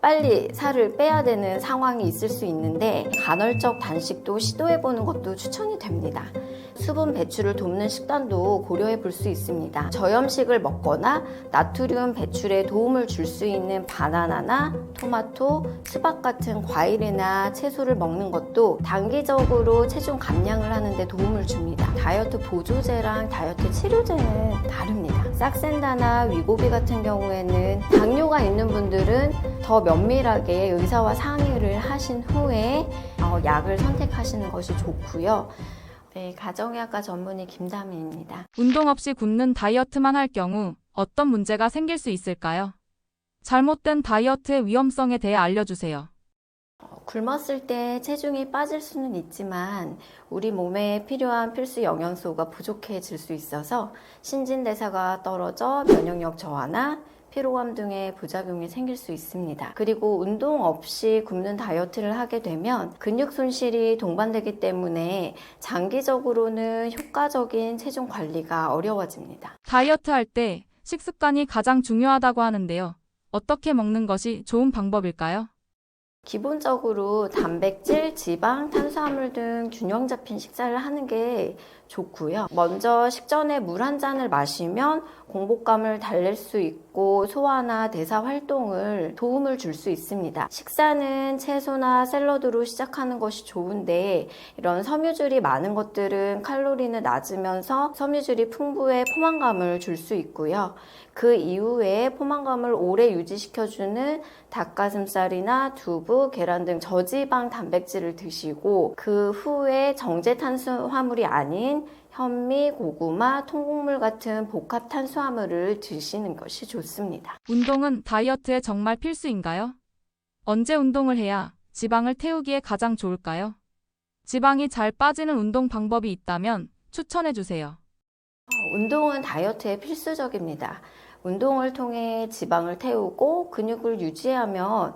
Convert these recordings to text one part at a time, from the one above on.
빨리 살을 빼야 되는 상황이 있을 수 있는데 간헐적 단식도 시도해보는 것도 추천이 됩니다. 수분 배출을 돕는 식단도 고려해 볼 수 있습니다. 저염식을 먹거나 나트륨 배출에 도움을 줄 수 있는 바나나나 토마토, 수박 같은 과일이나 채소를 먹는 것도 단기적으로 체중 감량을 하는 데 도움을 줍니다. 다이어트 보조제랑 다이어트 치료제는 다릅니다. 싹센다나 위고비 같은 경우에는 당뇨가 있는 분들은 더 면밀하게 의사와 상의를 하신 후에 약을 선택하시는 것이 좋고요. 네, 가정의학과 전문의 김다미입니다. 운동 없이 굶는 다이어트만 할 경우 어떤 문제가 생길 수 있을까요? 잘못된 다이어트의 위험성에 대해 알려주세요. 굶었을 때 체중이 빠질 수는 있지만 우리 몸에 필요한 필수 영양소가 부족해질 수 있어서 신진대사가 떨어져 면역력 저하나 피로감 등의 부작용이 생길 수 있습니다. 그리고 운동 없이 굶는 다이어트를 하게 되면 근육 손실이 동반되기 때문에 장기적으로는 효과적인 체중 관리가 어려워집니다. 다이어트 할 때 식습관이 가장 중요하다고 하는데요. 어떻게 먹는 것이 좋은 방법일까요? 기본적으로 단백질, 지방, 탄수화물 등 균형 잡힌 식사를 하는 게 좋고요. 먼저 식전에 물 한 잔을 마시면 공복감을 달랠 수 있고 소화나 대사 활동을 도움을 줄 수 있습니다. 식사는 채소나 샐러드로 시작하는 것이 좋은데 이런 섬유질이 많은 것들은 칼로리는 낮으면서 섬유질이 풍부해 포만감을 줄 수 있고요. 그 이후에 포만감을 오래 유지시켜주는 닭가슴살이나 두부, 계란 등 저지방 단백질을 드시고 그 후에 정제 탄수화물이 아닌 현미, 고구마, 통곡물 같은 복합 탄수화물을 드시는 것이 좋습니다. 운동은 다이어트에 정말 필수인가요? 언제 운동을 해야 지방을 태우기에 가장 좋을까요? 지방이 잘 빠지는 운동 방법이 있다면 추천해 주세요. 운동은 다이어트에 필수적입니다. 운동을 통해 지방을 태우고 근육을 유지하면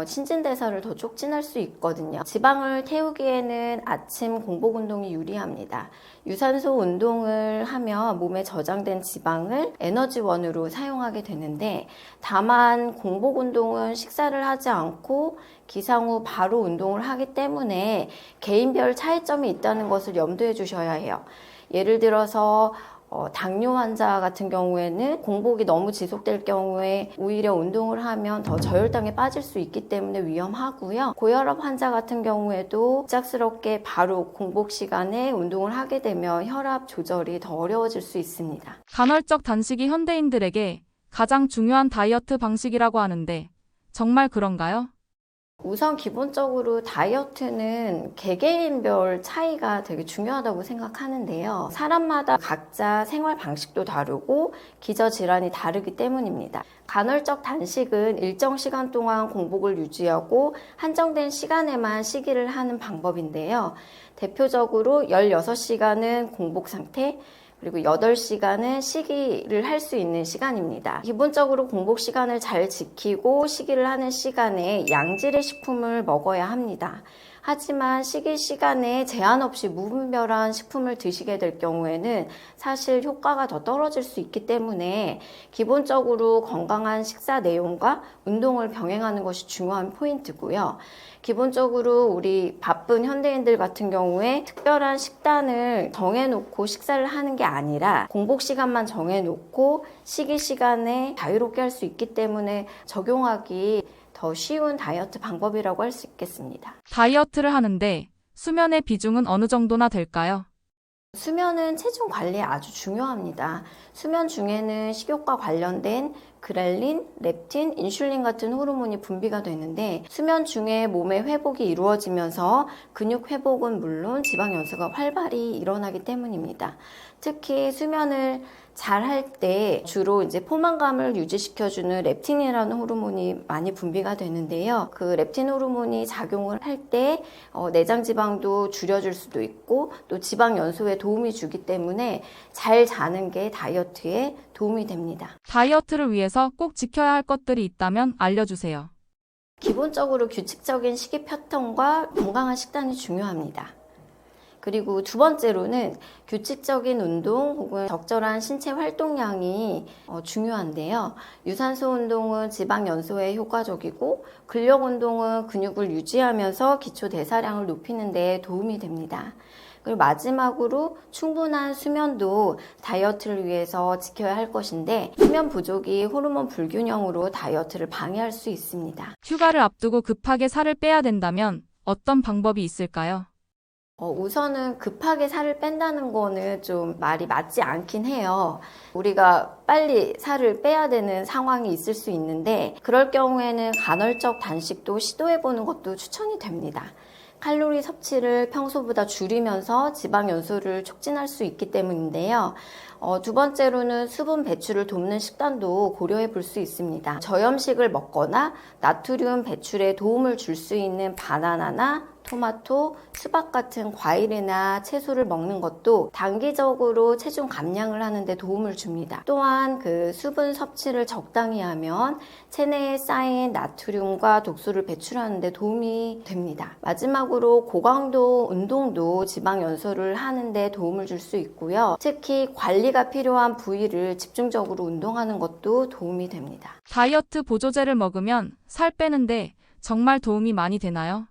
신진대사를 더 촉진할 수 있거든요. 지방을 태우기에는 아침 공복 운동이 유리합니다. 유산소 운동을 하면 몸에 저장된 지방을 에너지원으로 사용하게 되는데 다만 공복 운동은 식사를 하지 않고 기상 후 바로 운동을 하기 때문에 개인별 차이점이 있다는 것을 염두에 두셔야 해요. 예를 들어서 당뇨 환자 같은 경우에는 공복이 너무 지속될 경우에 오히려 운동을 하면 더 저혈당에 빠질 수 있기 때문에 위험하고요. 고혈압 환자 같은 경우에도 갑작스럽게 바로 공복 시간에 운동을 하게 되면 혈압 조절이 더 어려워질 수 있습니다. 간헐적 단식이 현대인들에게 가장 중요한 다이어트 방식이라고 하는데 정말 그런가요? 우선 기본적으로 다이어트는 개개인별 차이가 되게 중요하다고 생각하는데요. 사람마다 각자 생활 방식도 다르고 기저질환이 다르기 때문입니다. 간헐적 단식은 일정 시간 동안 공복을 유지하고 한정된 시간에만 식이를 하는 방법인데요. 대표적으로 16시간은 공복 상태, 그리고 8시간은 식이를 할 수 있는 시간입니다. 기본적으로 공복 시간을 잘 지키고 식이를 하는 시간에 양질의 식품을 먹어야 합니다. 하지만 식이 시간에 제한 없이 무분별한 식품을 드시게 될 경우에는 사실 효과가 더 떨어질 수 있기 때문에 기본적으로 건강한 식사 내용과 운동을 병행하는 것이 중요한 포인트고요. 기본적으로 우리 바쁜 현대인들 같은 경우에 특별한 식단을 정해놓고 식사를 하는 게 아니라 공복 시간만 정해놓고 식이 시간에 자유롭게 할 수 있기 때문에 적용하기 더 쉬운 다이어트 방법이라고 할 수 있겠습니다. 다이어트를 하는데 수면의 비중은 어느 정도나 될까요? 수면은 체중 관리에 아주 중요합니다. 수면 중에는 식욕과 관련된 그렐린, 렙틴, 인슐린 같은 호르몬이 분비가 되는데 수면 중에 몸의 회복이 이루어지면서 근육 회복은 물론 지방 연소가 활발히 일어나기 때문입니다. 특히 수면을 잘 할 때 주로 이제 포만감을 유지시켜주는 렙틴이라는 호르몬이 많이 분비가 되는데요. 그 렙틴 호르몬이 작용을 할 때 내장 지방도 줄여줄 수도 있고 또 지방 연소에 도움이 주기 때문에 잘 자는 게 다이어트에 도움이 됩니다. 다이어트를 위해서 꼭 지켜야 할 것들이 있다면 알려주세요. 기본적으로 규칙적인 식이 패턴과 건강한 식단이 중요합니다. 그리고 두 번째로는 규칙적인 운동 혹은 적절한 신체 활동량이 중요한데요. 유산소 운동은 지방 연소에 효과적이고 근력 운동은 근육을 유지하면서 기초 대사량을 높이는 데 도움이 됩니다. 그리고 마지막으로 충분한 수면도 다이어트를 위해서 지켜야 할 것인데 수면 부족이 호르몬 불균형으로 다이어트를 방해할 수 있습니다. 휴가를 앞두고 급하게 살을 빼야 된다면 어떤 방법이 있을까요? 우선은 급하게 살을 뺀다는 거는 좀 말이 맞지 않긴 해요. 우리가 빨리 살을 빼야 되는 상황이 있을 수 있는데 그럴 경우에는 간헐적 단식도 시도해보는 것도 추천이 됩니다. 칼로리 섭취를 평소보다 줄이면서 지방 연소를 촉진할 수 있기 때문인데요. 두 번째로는 수분 배출을 돕는 식단도 고려해 볼 수 있습니다. 저염식을 먹거나 나트륨 배출에 도움을 줄 수 있는 바나나나 토마토, 수박 같은 과일이나 채소를 먹는 것도 단기적으로 체중 감량을 하는 데 도움을 줍니다. 또한 그 수분 섭취를 적당히 하면 체내에 쌓인 나트륨과 독소를 배출하는 데 도움이 됩니다. 마지막으로 고강도 운동도 지방 연소를 하는 데 도움을 줄 수 있고요. 특히 관리가 필요한 부위를 집중적으로 운동하는 것도 도움이 됩니다. 다이어트 보조제를 먹으면 살 빼는데 정말 도움이 많이 되나요?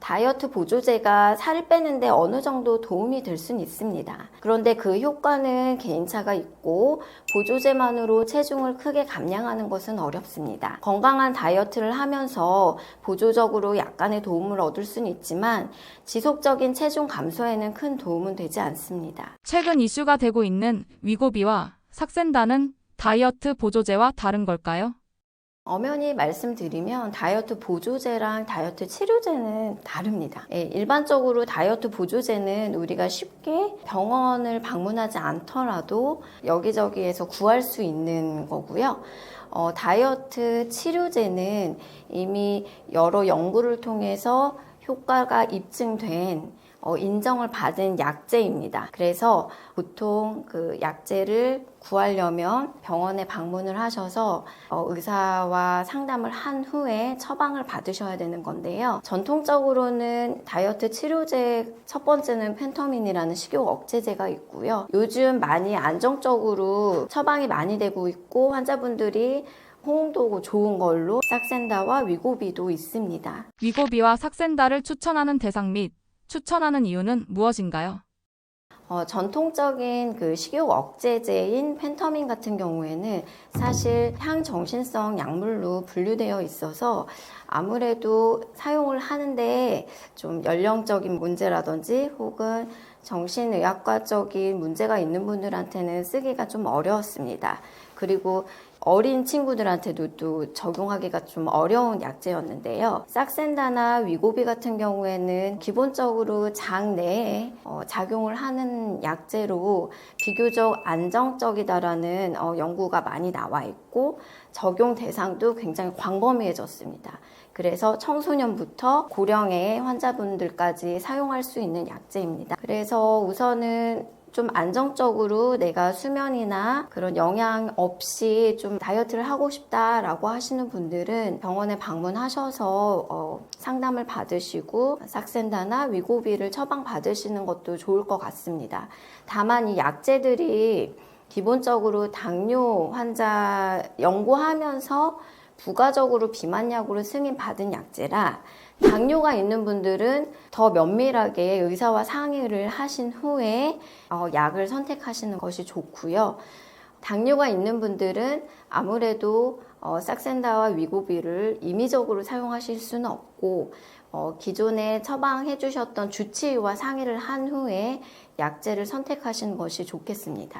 다이어트 보조제가 살을 빼는데 어느 정도 도움이 될 수는 있습니다. 그런데 그 효과는 개인차가 있고 보조제만으로 체중을 크게 감량하는 것은 어렵습니다. 건강한 다이어트를 하면서 보조적으로 약간의 도움을 얻을 수는 있지만 지속적인 체중 감소에는 큰 도움은 되지 않습니다. 최근 이슈가 되고 있는 위고비와 삭센다는 다이어트 보조제와 다른 걸까요? 엄연히 말씀드리면 다이어트 보조제랑 다이어트 치료제는 다릅니다. 일반적으로 다이어트 보조제는 우리가 쉽게 병원을 방문하지 않더라도 여기저기에서 구할 수 있는 거고요. 다이어트 치료제는 이미 여러 연구를 통해서 효과가 입증된 인정을 받은 약제입니다. 그래서 보통 그 약제를 구하려면 병원에 방문을 하셔서 의사와 상담을 한 후에 처방을 받으셔야 되는 건데요. 전통적으로는 다이어트 치료제 첫 번째는 펜터민이라는 식욕 억제제가 있고요. 요즘 많이 안정적으로 처방이 많이 되고 있고 환자분들이 호응도 좋은 걸로 삭센다와 위고비도 있습니다. 위고비와 삭센다를 추천하는 대상 및 추천하는 이유는 무엇인가요? 전통적인 그 식욕 억제제인 펜터민 같은 경우에는 사실 향정신성 약물로 분류되어 있어서 아무래도 사용을 하는데 좀 연령적인 문제라든지 혹은 정신의학과적인 문제가 있는 분들한테는 쓰기가 좀 어려웠습니다. 그리고 어린 친구들한테도 또 적용하기가 좀 어려운 약제였는데요. 삭센다나 위고비 같은 경우에는 기본적으로 장 내에 작용을 하는 약제로 비교적 안정적이다라는 연구가 많이 나와 있고 적용 대상도 굉장히 광범위해졌습니다. 그래서 청소년부터 고령의 환자분들까지 사용할 수 있는 약제입니다. 그래서 우선은 좀 안정적으로 내가 수면이나 그런 영향 없이 좀 다이어트를 하고 싶다라고 하시는 분들은 병원에 방문하셔서 상담을 받으시고 삭센다나 위고비를 처방 받으시는 것도 좋을 것 같습니다. 다만 이 약제들이 기본적으로 당뇨 환자 연구하면서 부가적으로 비만약으로 승인받은 약제라 당뇨가 있는 분들은 더 면밀하게 의사와 상의를 하신 후에 약을 선택하시는 것이 좋고요. 당뇨가 있는 분들은 아무래도 삭센다와 위고비를 임의적으로 사용하실 수는 없고 기존에 처방해 주셨던 주치의와 상의를 한 후에 약제를 선택하시는 것이 좋겠습니다.